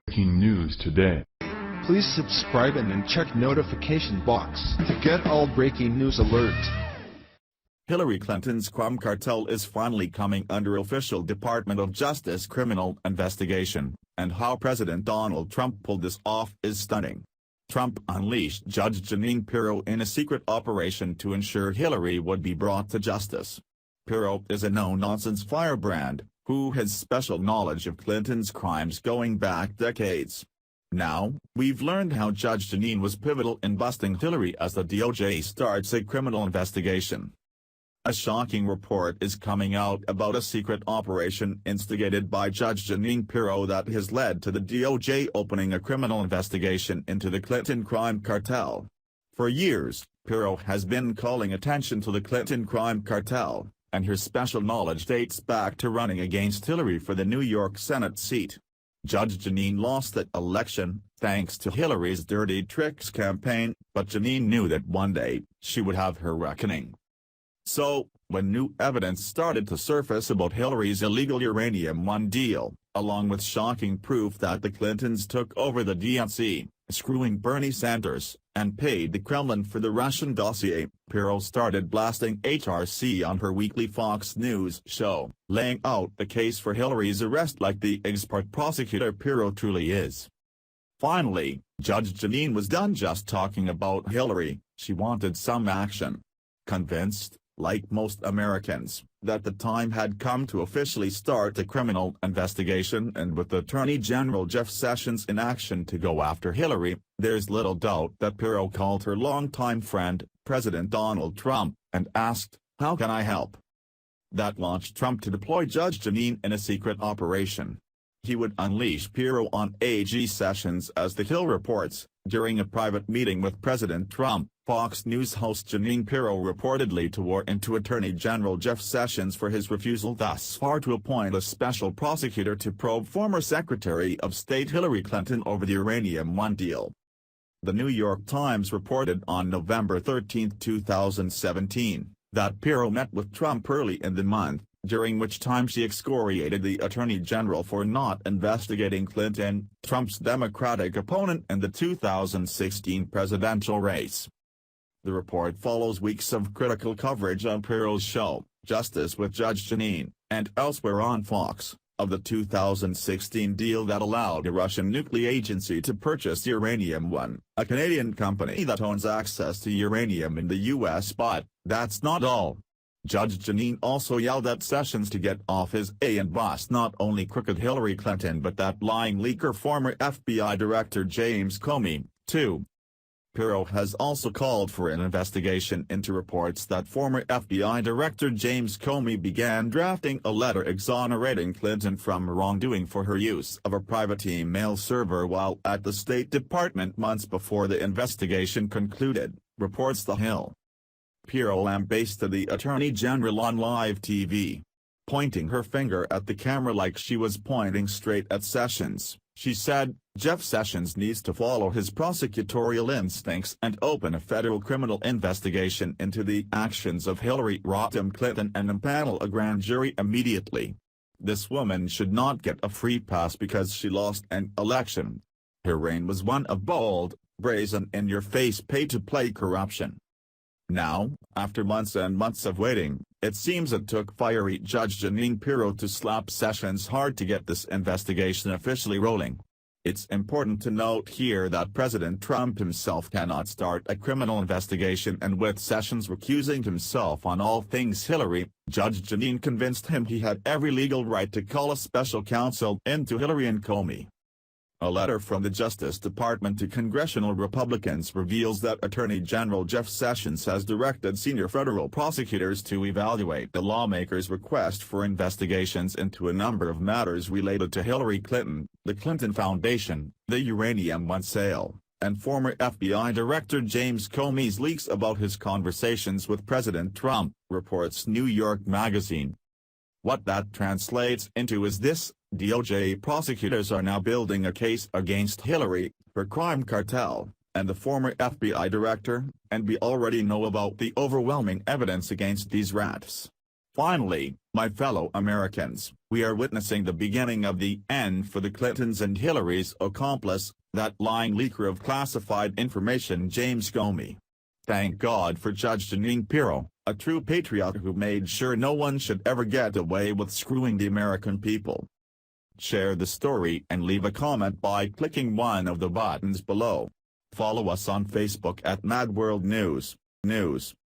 Breaking news today. Please subscribe and then check notification box to get all breaking news alerts. Hillary Clinton's crime cartel is finally coming under official Department of Justice criminal investigation, and how President Donald Trump pulled this off is stunning. Trump unleashed Judge Jeanine Pirro in a secret operation to ensure Hillary would be brought to justice. Pirro is a no-nonsense firebrand, who has special knowledge of Clinton's crimes going back decades. Now, we've learned how Judge Jeanine was pivotal in busting Hillary as the DOJ starts a criminal investigation. A shocking report is coming out about a secret operation instigated by Judge Jeanine Pirro that has led to the DOJ opening a criminal investigation into the Clinton crime cartel. For years, Pirro has been calling attention to the Clinton crime cartel, and her special knowledge dates back to running against Hillary for the New York Senate seat. Judge Jeanine lost that election, thanks to Hillary's dirty tricks campaign, but Jeanine knew that one day, she would have her reckoning. So, when new evidence started to surface about Hillary's illegal uranium-1 deal, along with shocking proof that the Clintons took over the DNC, screwing Bernie Sanders, and paid the Kremlin for the Russian dossier, Pirro started blasting HRC on her weekly Fox News show, laying out the case for Hillary's arrest like the expert prosecutor Pirro truly is. Finally, Judge Jeanine was done just talking about Hillary, she wanted some action. Convinced, like most Americans, that the time had come to officially start a criminal investigation, and with Attorney General Jeff Sessions in action to go after Hillary, there's little doubt that Pirro called her longtime friend, President Donald Trump, and asked, "How can I help?" That launched Trump to deploy Judge Jeanine in a secret operation. He would unleash Pirro on AG Sessions, as The Hill reports. During a private meeting with President Trump, Fox News host Jeanine Pirro reportedly tore into Attorney General Jeff Sessions for his refusal thus far to appoint a special prosecutor to probe former Secretary of State Hillary Clinton over the uranium-1 deal. The New York Times reported on November 13, 2017, that Pirro met with Trump early in the month, during which time she excoriated the Attorney General for not investigating Clinton, Trump's Democratic opponent in the 2016 presidential race. The report follows weeks of critical coverage on Pirro's show, Justice with Judge Jeanine, and elsewhere on Fox, of the 2016 deal that allowed a Russian nuclear agency to purchase Uranium-1, a Canadian company that owns access to uranium in the U.S. But that's not all. Judge Jeanine also yelled at Sessions to get off his A and bust not only crooked Hillary Clinton but that lying leaker former FBI Director James Comey, too. Pirro has also called for an investigation into reports that former FBI Director James Comey began drafting a letter exonerating Clinton from wrongdoing for her use of a private email server while at the State Department months before the investigation concluded, reports The Hill. Pirro lambasted the Attorney General on live TV. Pointing her finger at the camera like she was pointing straight at Sessions, she said, "Jeff Sessions needs to follow his prosecutorial instincts and open a federal criminal investigation into the actions of Hillary Rodham Clinton and impanel a grand jury immediately. This woman should not get a free pass because she lost an election. Her reign was one of bold, brazen in-your-face pay-to-play corruption." Now, after months and months of waiting, it seems it took fiery Judge Jeanine Pirro to slap Sessions hard to get this investigation officially rolling. It's important to note here that President Trump himself cannot start a criminal investigation, and with Sessions recusing himself on all things Hillary, Judge Jeanine convinced him he had every legal right to call a special counsel into Hillary and Comey. A letter from the Justice Department to congressional Republicans reveals that Attorney General Jeff Sessions has directed senior federal prosecutors to evaluate the lawmakers' request for investigations into a number of matters related to Hillary Clinton, the Clinton Foundation, the Uranium-1 sale, and former FBI Director James Comey's leaks about his conversations with President Trump, reports New York Magazine. What that translates into is this: DOJ prosecutors are now building a case against Hillary, her crime cartel, and the former FBI director, and we already know about the overwhelming evidence against these rats. Finally, my fellow Americans, we are witnessing the beginning of the end for the Clintons and Hillary's accomplice, that lying leaker of classified information James Comey. Thank God for Judge Jeanine Pirro, a true patriot who made sure no one should ever get away with screwing the American people. Share the story and leave a comment by clicking one of the buttons below. Follow us on Facebook at Mad World News.